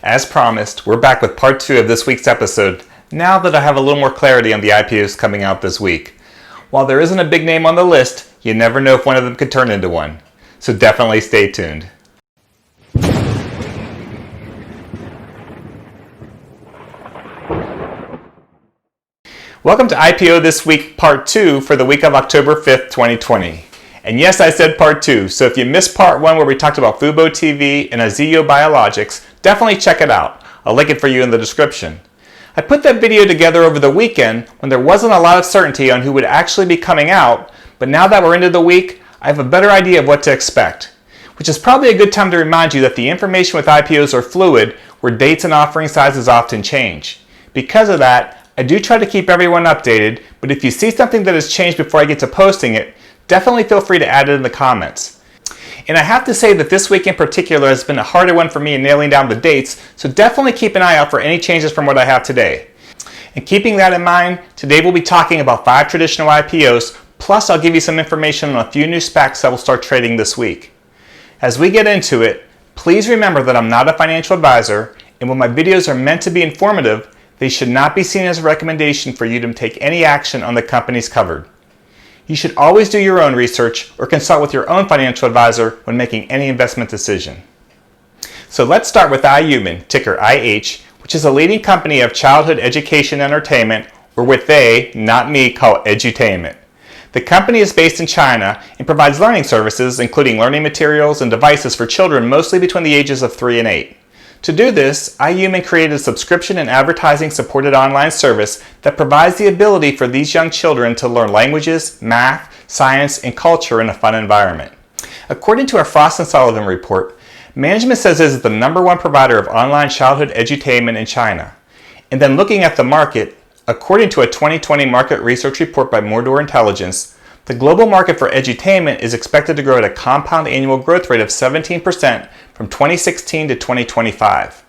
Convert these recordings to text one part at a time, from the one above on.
As promised, we're back with part 2 of this week's episode, now that I have a little more clarity on the IPOs coming out this week. While there isn't a big name on the list, you never know if one of them could turn into one. So definitely stay tuned. Welcome to IPO This Week Part 2 for the week of October 5th, 2020. And yes, I said Part 2, so if you missed Part 1 where we talked about Fubo TV and Azeo Biologics, definitely check it out. I'll link it for you in the description. I put that video together over the weekend when there wasn't a lot of certainty on who would actually be coming out, but now that we're into the week, I have a better idea of what to expect. Which is probably a good time to remind you that the information with IPOs are fluid, where dates and offering sizes often change. Because of that, I do try to keep everyone updated, but if you see something that has changed before I get to posting it, definitely feel free to add it in the comments. And I have to say that this week in particular has been a harder one for me in nailing down the dates, so definitely keep an eye out for any changes from what I have today. And keeping that in mind, today we'll be talking about 5 traditional IPOs, plus I'll give you some information on a few new SPACs that will start trading this week. As we get into it, please remember that I'm not a financial advisor, and while my videos are meant to be informative, they should not be seen as a recommendation for you to take any action on the companies covered. You should always do your own research or consult with your own financial advisor when making any investment decision. So let's start with iHuman, ticker IH, which is a leading company of childhood education entertainment, or what they, not me, call edutainment. The company is based in China and provides learning services, including learning materials and devices for children mostly between the ages of 3 and 8. To do this, iHuman created a subscription and advertising-supported online service that provides the ability for these young children to learn languages, math, science, and culture in a fun environment. According to a Frost & Sullivan report, management says it is the #1 provider of online childhood edutainment in China. And then looking at the market, according to a 2020 market research report by Mordor Intelligence, the global market for edutainment is expected to grow at a compound annual growth rate of 17% from 2016 to 2025.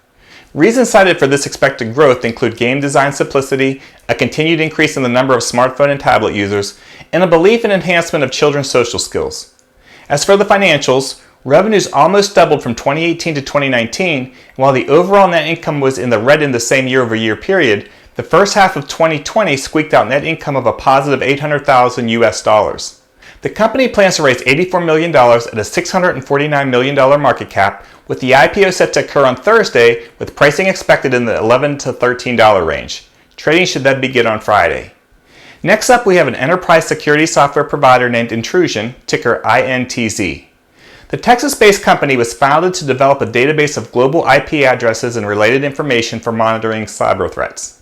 Reasons cited for this expected growth include game design simplicity, a continued increase in the number of smartphone and tablet users, and a belief in enhancement of children's social skills. As for the financials, revenues almost doubled from 2018 to 2019, and while the overall net income was in the red in the same year-over-year period, the first half of 2020 squeaked out net income of a positive $800,000 US. The company plans to raise $84 million at a $649 million market cap, with the IPO set to occur on Thursday, with pricing expected in the $11 to $13 range. Trading should then begin on Friday. Next up, we have an enterprise security software provider named Intrusion, ticker INTZ. The Texas-based company was founded to develop a database of global IP addresses and related information for monitoring cyber threats.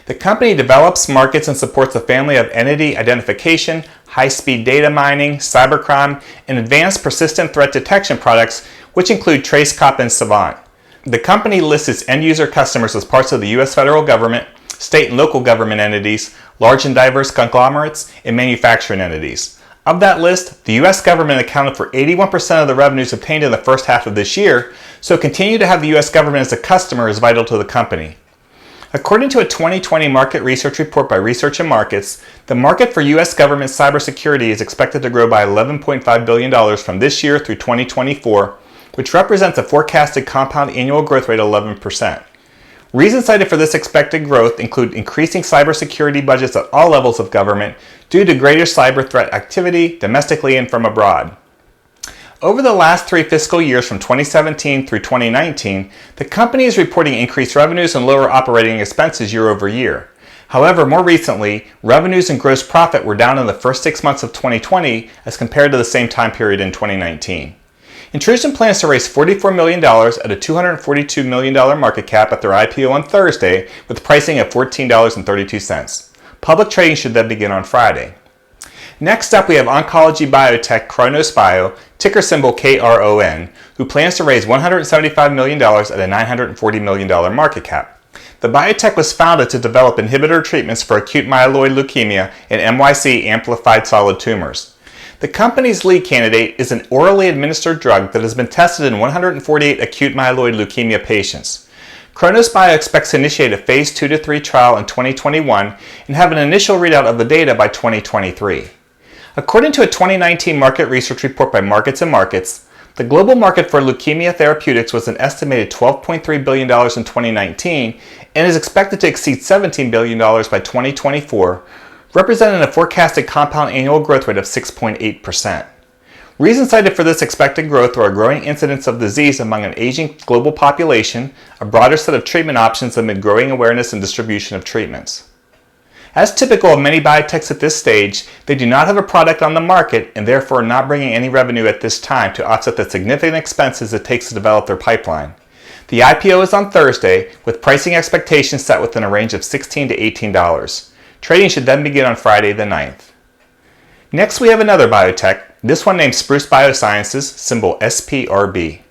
The company develops, markets, and supports a family of entity identification, high-speed data mining, cybercrime, and advanced persistent threat detection products, which include TraceCop and Savant. The company lists its end-user customers as parts of the U.S. federal government, state and local government entities, large and diverse conglomerates, and manufacturing entities. Of that list, the U.S. government accounted for 81% of the revenues obtained in the first half of this year, so continue to have the U.S. government as a customer is vital to the company. According to a 2020 market research report by Research and Markets, the market for U.S. government cybersecurity is expected to grow by $11.5 billion from this year through 2024, which represents a forecasted compound annual growth rate of 11%. Reasons cited for this expected growth include increasing cybersecurity budgets at all levels of government due to greater cyber threat activity domestically and from abroad. Over the last 3 fiscal years from 2017 through 2019, the company is reporting increased revenues and lower operating expenses year over year. However, more recently, revenues and gross profit were down in the first 6 months of 2020 as compared to the same time period in 2019. Intrusion plans to raise $44 million at a $242 million market cap at their IPO on Thursday, with pricing at $14.32. Public trading should then begin on Friday. Next up, we have oncology biotech Kronos Bio, ticker symbol KRON, who plans to raise $175 million at a $940 million market cap. The biotech was founded to develop inhibitor treatments for acute myeloid leukemia and MYC-amplified solid tumors. The company's lead candidate is an orally administered drug that has been tested in 148 acute myeloid leukemia patients. Kronos Bio expects to initiate a phase 2 to 3 trial in 2021 and have an initial readout of the data by 2023. According to a 2019 market research report by Markets and Markets, The global market for leukemia therapeutics was an estimated $12.3 billion in 2019 and is expected to exceed $17 billion by 2024, representing a forecasted compound annual growth rate of 6.8%. Reasons cited for this expected growth are a growing incidence of disease among an aging global population, a broader set of treatment options amid growing awareness and distribution of treatments. As typical of many biotechs at this stage, they do not have a product on the market and therefore are not bringing any revenue at this time to offset the significant expenses it takes to develop their pipeline. The IPO is on Thursday, with pricing expectations set within a range of $16 to $18. Trading should then begin on Friday the 9th. Next we have another biotech, this one named Spruce Biosciences, symbol SPRB.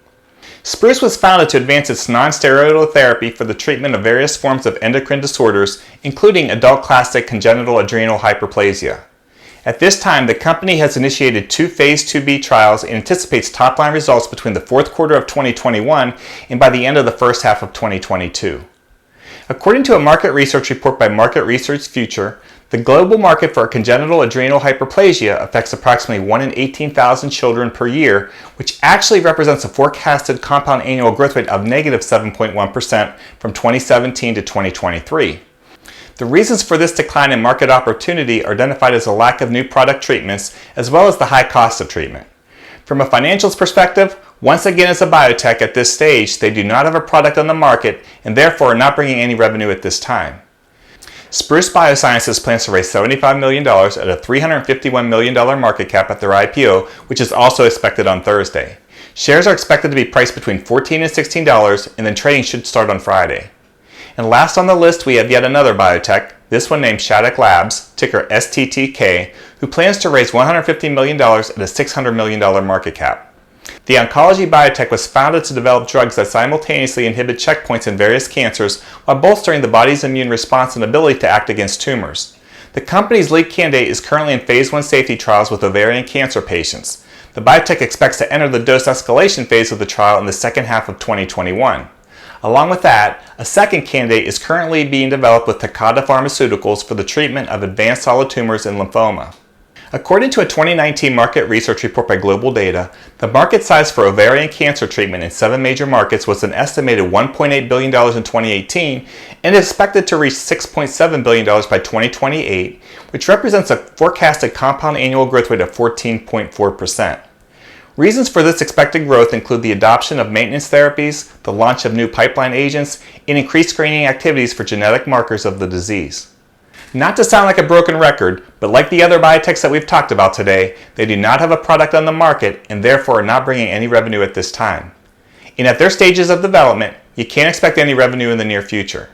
Spruce was founded to advance its non-steroidal therapy for the treatment of various forms of endocrine disorders, including adult-classic congenital adrenal hyperplasia. At this time, the company has initiated 2 Phase 2b trials and anticipates top-line results between the fourth quarter of 2021 and by the end of the first half of 2022. According to a market research report by Market Research Future, the global market for congenital adrenal hyperplasia affects approximately 1 in 18,000 children per year, which actually represents a forecasted compound annual growth rate of negative 7.1% from 2017 to 2023. The reasons for this decline in market opportunity are identified as a lack of new product treatments as well as the high cost of treatment. From a financials perspective, once again as a biotech at this stage, they do not have a product on the market and therefore are not bringing any revenue at this time. Spruce Biosciences plans to raise $75 million at a $351 million market cap at their IPO, which is also expected on Thursday. Shares are expected to be priced between $14 and $16, and then trading should start on Friday. And last on the list, we have yet another biotech, this one named Shattuck Labs, ticker STTK, who plans to raise $150 million at a $600 million market cap. The oncology biotech was founded to develop drugs that simultaneously inhibit checkpoints in various cancers while bolstering the body's immune response and ability to act against tumors. The company's lead candidate is currently in Phase 1 safety trials with ovarian cancer patients. The biotech expects to enter the dose escalation phase of the trial in the second half of 2021. Along with that, a second candidate is currently being developed with Takeda Pharmaceuticals for the treatment of advanced solid tumors and lymphoma. According to a 2019 market research report by Global Data, the market size for ovarian cancer treatment in 7 major markets was an estimated $1.8 billion in 2018 and is expected to reach $6.7 billion by 2028, which represents a forecasted compound annual growth rate of 14.4%. Reasons for this expected growth include the adoption of maintenance therapies, the launch of new pipeline agents, and increased screening activities for genetic markers of the disease. Not to sound like a broken record, but like the other biotechs that we've talked about today, they do not have a product on the market and therefore are not bringing any revenue at this time. And at their stages of development, you can't expect any revenue in the near future.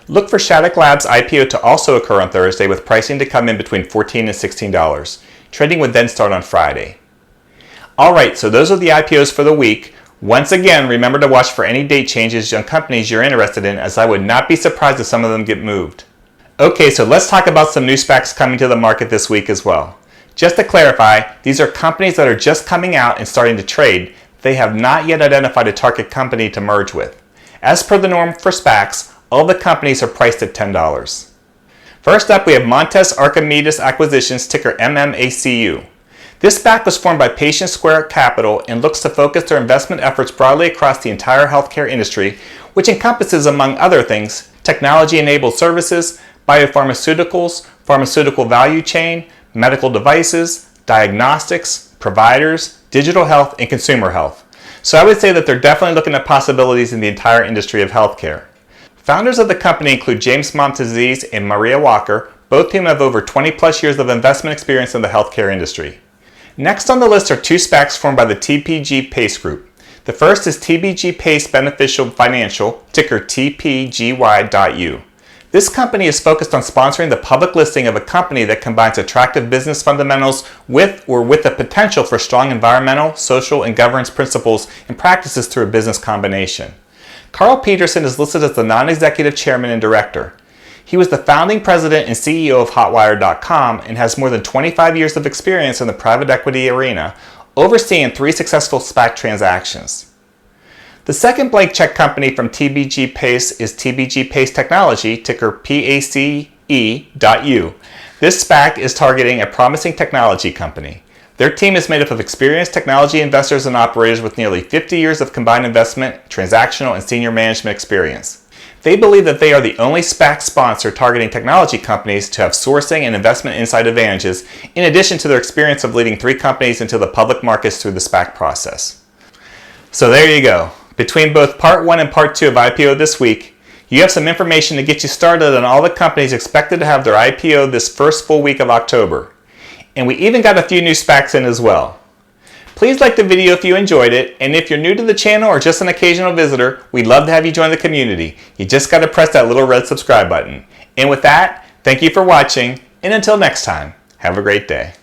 Look for Shattuck Labs' IPO to also occur on Thursday with pricing to come in between $14 and $16. Trading would then start on Friday. Alright, so those are the IPOs for the week. Once again, remember to watch for any date changes on companies you're interested in, as I would not be surprised if some of them get moved. Okay, so let's talk about some new SPACs coming to the market this week as well. Just to clarify, these are companies that are just coming out and starting to trade. They have not yet identified a target company to merge with. As per the norm for SPACs, all the companies are priced at $10. First up, we have Montes Archimedes Acquisitions, ticker MMACU. This SPAC was formed by Patient Square Capital and looks to focus their investment efforts broadly across the entire healthcare industry, which encompasses, among other things, technology-enabled services, biopharmaceuticals, pharmaceutical value chain, medical devices, diagnostics, providers, digital health, and consumer health. So I would say that they're definitely looking at possibilities in the entire industry of healthcare. Founders of the company include James Momtaziz and Maria Walker, both whom have over 20 plus years of investment experience in the healthcare industry. Next on the list are 2 SPACs formed by the TPG Pace Group. The first is TPG Pace Beneficial Financial, ticker TPGY.U. This company is focused on sponsoring the public listing of a company that combines attractive business fundamentals with the potential for strong environmental, social, and governance principles and practices through a business combination. Carl Peterson is listed as the non-executive chairman and director. He was the founding president and CEO of Hotwire.com and has more than 25 years of experience in the private equity arena, overseeing 3 successful SPAC transactions. The second blank check company from TPG Pace is TPG Pace Technology, ticker PACE.U. This SPAC is targeting a promising technology company. Their team is made up of experienced technology investors and operators with nearly 50 years of combined investment, transactional, and senior management experience. They believe that they are the only SPAC sponsor targeting technology companies to have sourcing and investment insight advantages, in addition to their experience of leading 3 companies into the public markets through the SPAC process. So there you go. Between both Part 1 and Part 2 of IPO this week, you have some information to get you started on all the companies expected to have their IPO this first full week of October. And we even got a few new SPACs in as well. Please like the video if you enjoyed it, and if you're new to the channel or just an occasional visitor, we'd love to have you join the community. You just got to press that little red subscribe button. And with that, thank you for watching, and until next time, have a great day.